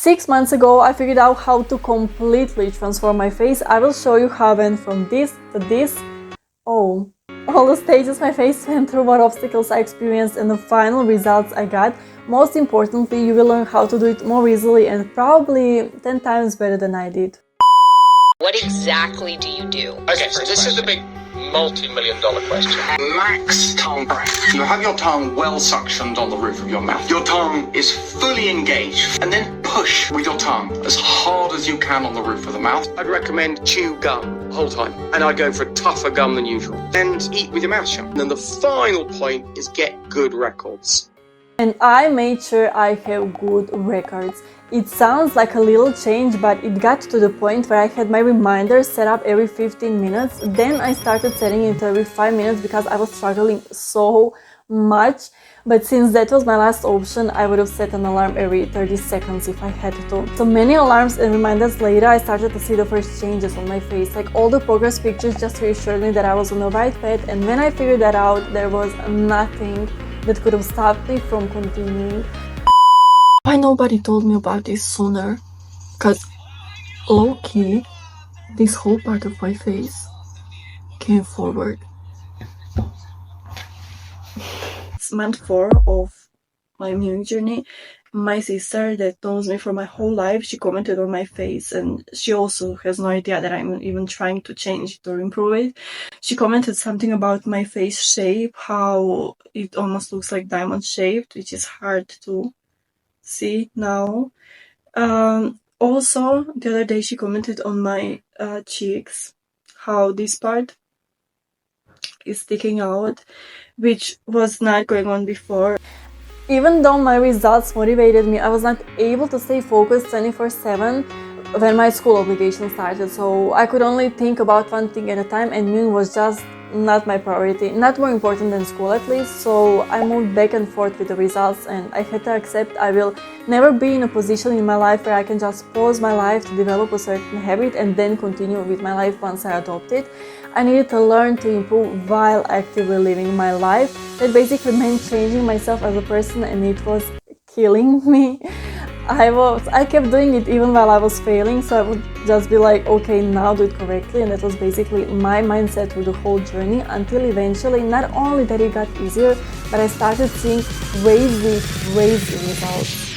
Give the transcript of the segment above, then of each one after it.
6 months ago, I figured out how to completely transform my face. I will show you how I went from this to this. Oh, all the stages my face went through, what obstacles I experienced, and the final results I got. Most importantly, you will learn how to do it more easily and probably 10 times better than I did. What exactly do you do? Okay, so this is the big multi-million-dollar question. Max tongue breath. You have your tongue well suctioned on the roof of your mouth. Your tongue is fully engaged, and then push with your tongue as hard as you can on the roof of the mouth. I'd recommend chew gum the whole time, and I'd go for a tougher gum than usual. And eat with your mouth shut. And then the final point is get good records. And I made sure I have good records. It sounds like a little change, but it got to the point where I had my reminders set up every 15 minutes. Then I started setting it every 5 minutes because I was struggling so much. But since that was my last option, I would have set an alarm every 30 seconds if I had to. So many alarms and reminders later, I started to see the first changes on my face. Like all the progress pictures just reassured me that I was on the right path. And when I figured that out, there was nothing that could have stopped me from continuing. Why nobody told me about this sooner? Cause low-key, this whole part of my face came forward. It's month 4 of my mewing journey. My sister that knows me for my whole life, she commented on my face, and she also has no idea that I'm even trying to change it or improve it. She commented something about my face shape, how it almost looks like diamond shaped, which is hard to see now. Also, the other day she commented on my cheeks, how this part is sticking out, which was not going on before. Even though my results motivated me, I was not able to stay focused 24/7 when my school obligation started. So I could only think about one thing at a time, and mewing was just not my priority, not more important than school at least. So I moved back and forth with the results, and I had to accept I will never be in a position in my life where I can just pause my life to develop a certain habit and then continue with my life once I adopt it. I needed to learn to improve while actively living my life. That basically meant changing myself as a person, and it was killing me. I kept doing it even while I was failing, so I would just be like, okay, now do it correctly, and that was basically my mindset through the whole journey, until eventually not only that it got easier, but I started seeing crazy results.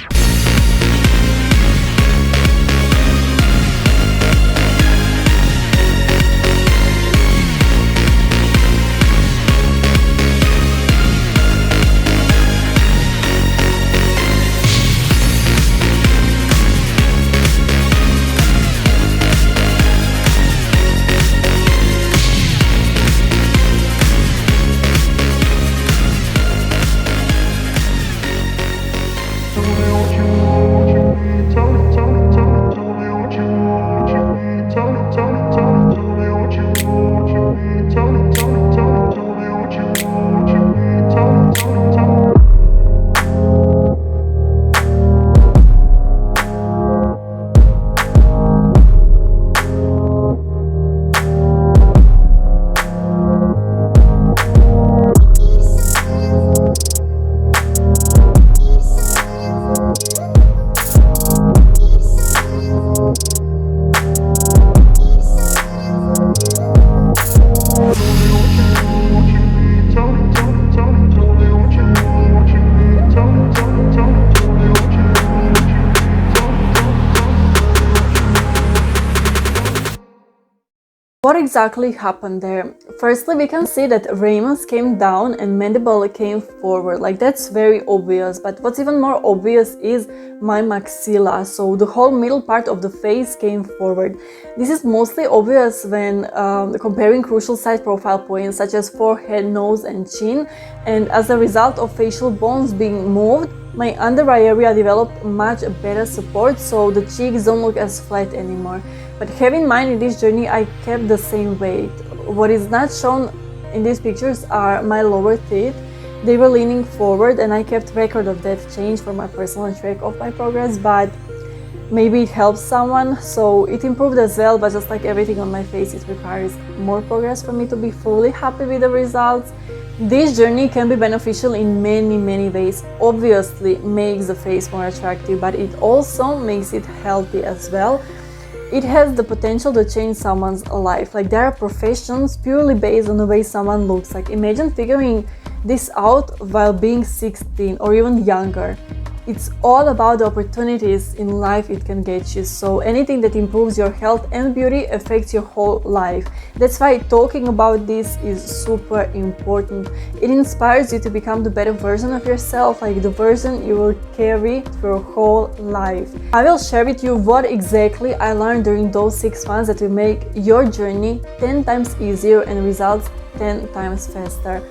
What exactly happened there? Firstly, we can see that ramus came down and mandible came forward. Like, that's very obvious, but what's even more obvious is my maxilla. So the whole middle part of the face came forward. This is mostly obvious when comparing crucial side profile points such as forehead, nose and chin, and as a result of facial bones being moved, my under eye area developed much better support, so the cheeks don't look as flat anymore. But have in mind, in this journey I kept the same weight. What is not shown in these pictures are my lower teeth. They were leaning forward, and I kept record of that change for my personal track of my progress, but maybe it helps someone. So it improved as well, but just like everything on my face, it requires more progress for me to be fully happy with the results. This journey can be beneficial in many ways. Obviously makes the face more attractive, but it also makes it healthy as well. It has the potential to change someone's life. Like, there are professions purely based on the way someone looks. Like, imagine figuring this out while being 16 or even younger. It's all about the opportunities in life it can get you. So anything that improves your health and beauty affects your whole life. That's why talking about this is super important. It inspires you to become the better version of yourself, like the version you will carry through your whole life. I will share with you what exactly I learned during those 6 months that will make your journey 10 times easier and results 10 times faster.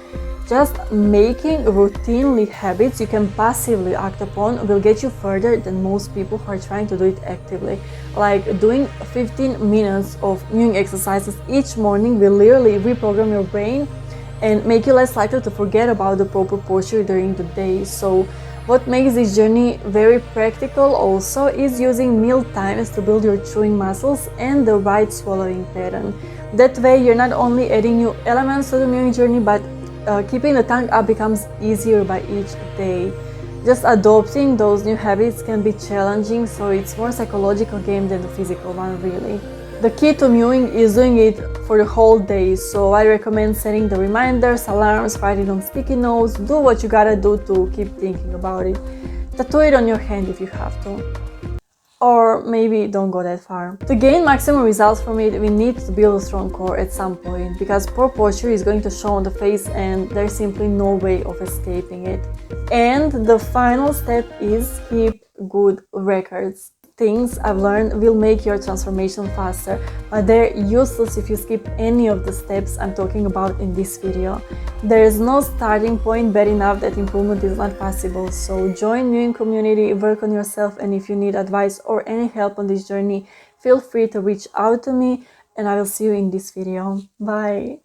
Just making routinely habits you can passively act upon will get you further than most people who are trying to do it actively. Like, doing 15 minutes of mewing exercises each morning will literally reprogram your brain and make you less likely to forget about the proper posture during the day. So what makes this journey very practical also is using meal times to build your chewing muscles and the right swallowing pattern. That way you're not only adding new elements to the mewing journey, but keeping the tongue up becomes easier by each day. Just adopting those new habits can be challenging, so it's more psychological game than the physical one, really. The key to mewing is doing it for the whole day, so I recommend setting the reminders, alarms, write it on sticky notes, do what you gotta do to keep thinking about it. Tattoo it on your hand if you have to. Or maybe don't go that far. To gain maximum results from it, we need to build a strong core at some point, because poor posture is going to show on the face and there's simply no way of escaping it. And the final step is keep good records. Things I've learned will make your transformation faster, but they're useless if you skip any of the steps I'm talking about in this video. There is no starting point bad enough that improvement is not possible. So join Mewing community, work on yourself, and if you need advice or any help on this journey, feel free to reach out to me, and I will see you in this video. Bye!